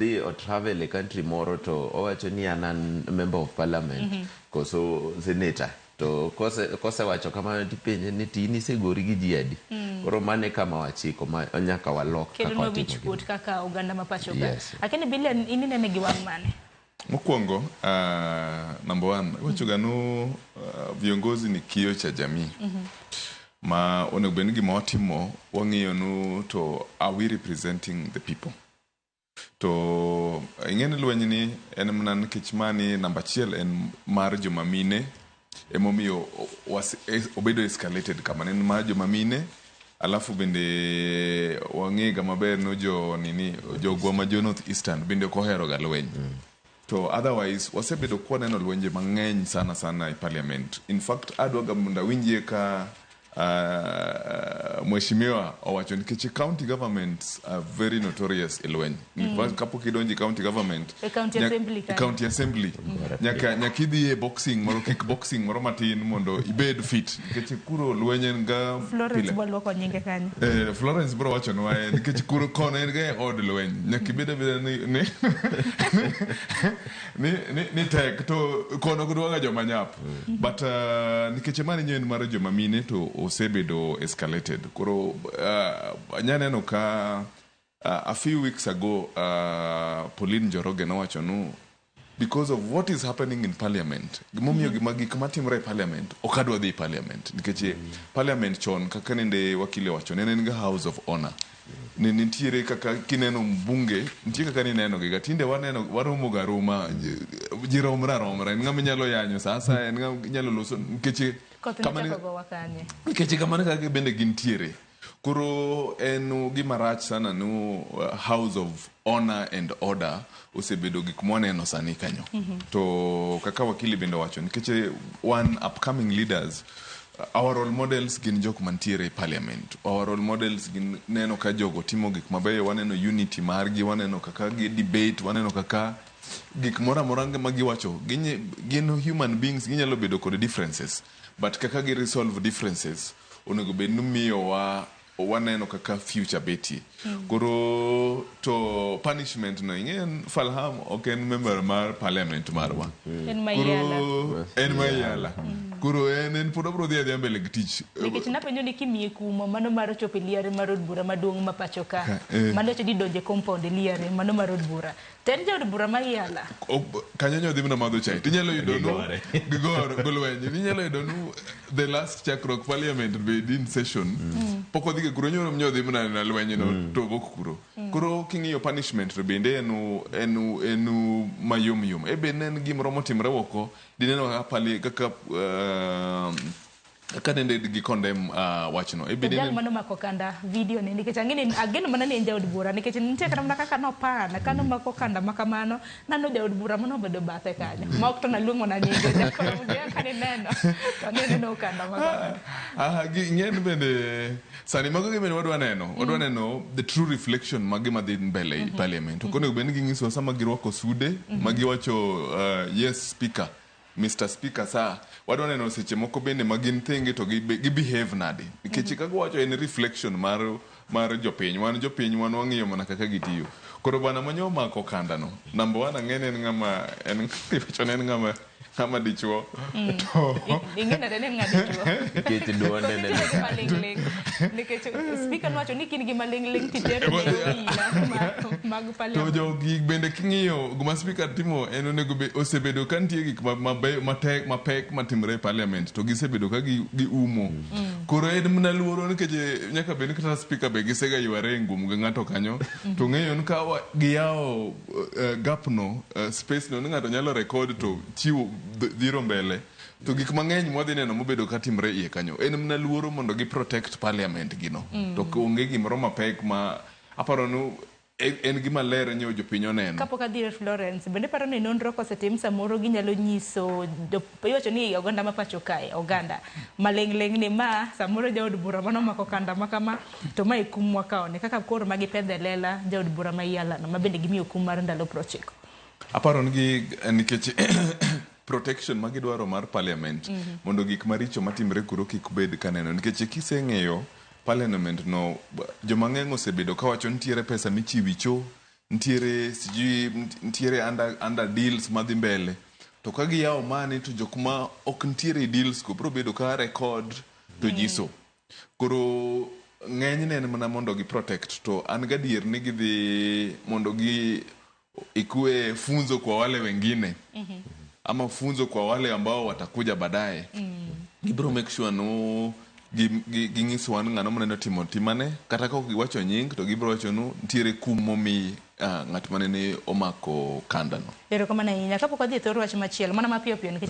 dhi o travel e country moro to owacho ni an member of parliament koso senator to kosewacho kamano tipenje ni tin isegori gi ji adi. Koro mane kama wachiko ma nyaka walok kaka watimo. Kendo no wich kaka oganda ma pacho ka. Lakini Billion ini nene gi wang' mane? Mokwongo, number one, wachoga no viongozi ni kioo cha jamii. Ma onego bed ni gima watimo wang'iyo no to are we representing the people? To ing'eni lweny ni en mana nikech mani namba achiel en mar joma mine emomiyo obedo escalated kama en mar joma mine. Alafu bende wang'ega maber no jogwa ma jo North Eastern bende kohero ga lweny. To otherwise wasebedo kwaneno lwenje mang'eny sana e parliament. In fact adwaga munda winjie ka mheshimiwa owacho nikech county governments are very notorious e lweny. Kapok idonji county government, county assembly nyaka idhi e boxing moro kickboxing moro matin mondo ibed fit nikech kuro lweny en ga Florence bolo ko nyinge kanyo. Florence bro wacho no nikech kuro kono en ga od lweny nyaka ibed ni tek to kono gudwaga joma nyap. But nikech mani nyen mar joma mine to osebedo escalated. Koro nyaneno ka a few weeks ago Pauline Njoroge nowacho no because of what is happening in parliament. Gimomiyo gik matimre e parliament okadwa dhi parliament nikech parliament chon kaka nende wakile wacho en ga house of honor. Nitiere kaka kineno mbunge nitiere kaka nineno giga tinde waneno waromo ga roma romra en ng'ama nyalo yanyo sasa en ng'ama nyalo loso nikech kamane kaka bende gintiere. Koro en gima rach sana no house of honor and order osebedo gik mwaneno sani kanyo. To kaka wakili bende wacho nikech one upcoming leaders our role models gin jok mantiere e parliament. Our role models gin neno ka jogo timo gik mabeyo, waneno unity margi, waneno kaka gi debate, waneno kaka gik mora ma giwacho gin human beings, ginyalo bedo kod differences, but kaka gi resolve differences onego bed numiyo waneno kaka future beti. Koro to punishment no ingen Falham ok en member mar parliament marwa. En mayala. Kuro en pod obro dhi mbele gi tich. Nikech napenjo ni kimiye kumo mano mar chope liare mar od bura maduong' ma pacho ka. Mano chedi donje compound liare mano mar od bura. Ten jo od bura mayala. Kanyo nyodhi mna madho chai. Tinyalo yudo no gigor golwenye. Tinyalo yudo no the last chakruok parliament be in session. Poko dhi kuro nyodhi mna na lwenye no to bok kuro. Kuro king'iyo punishment bende enu mayom. Ebe nen gimoro motimre woko dineno kaka kaka nende gi condemn wachno jal mano mako kanda video ni nikech ang'eni ageno mana ni jaod bura nikech nitie kata mana kaka no pana kano mako kanda makamano nano jaod bura mano bedo bathe kanyo ma ok to naluongo na nyinge jakoro mudhiya kane neno to neno kanda makamano ng'en bende sani mago gimene wadwa neno the true reflection magi madhi mbele i parliament. Okonego bende ging'iso sama girwako sude magiwacho yes speaker Mr. Speaker sa wadwa neno seche moko bende magin thenge to gi behave nade nikech kaka wacho en reflection mar jopiny wan wang'iyo mana kaka gitiyo. Koro bana manyo mako kanda no number 1 ang'ene en ng'ama dichuo to ing'ena dene ng'adichuo nikech duonde ne nikech speaker wacho ni kin gi malingling titere mag parliament. To jogi bende king'iyo guma speaker timo en onego osebedo ka nitie gik mapek matimre e parliament to gisebedo ka gi umo. Koro en mna luoro nikech nyaka bed kata speaker be gisega yware ngum gi ng'ato kanyo to ng'eyo ni ka giyawo gap no space no ng'ato nyalo record to chiwo dhiro mbele to gik mang'eny mwadhi neno mobedo katimre iye kanyo en mna luoro mondo gi protect parliament gino to onge gimoro mapek ma aparo no en gima ler nyo jopiny oneno. Kapok adhi Florence bende paro ni nonro kosetim samoro ginyalo nyiso iwacho ni oganda ma pacho kae oganda maleng' ni ma samoro jaod bura mano mako kanda makama to ma ikumwa kaone kaka koro magi pedhe lela jaod bura mayala no mabende gimiyo kum mar ndalo 90. Aparo ni nikech protection magidwaro mar parliament mondo gik maricho matimre kuro kik bed kaneno nikech kiseng'eyo parliament no jomang'eny osebedo kawacho nitiere pesa michiwicho ntiere under deals madhi mbele to ka giyawo mani to jokma ok ntiere deals ko biro bedo ka record to jiso koro ng'enyne en mana mondo gi protect to an gadier ni gidhi mondo gi ikuwe funzo kwa wale wengine ama funzo kwa wale ambao watakuja baadaye gibiro make sure no ging'iso wan ng'ano maneno timo timane kata ka ok giwacho nying to gibiro wacho no ntiere kum momi ng'at manene omako kandano. Erokamano ahinya. Kapok wadhi e thor wach machielo mana mapiyo piyo nikech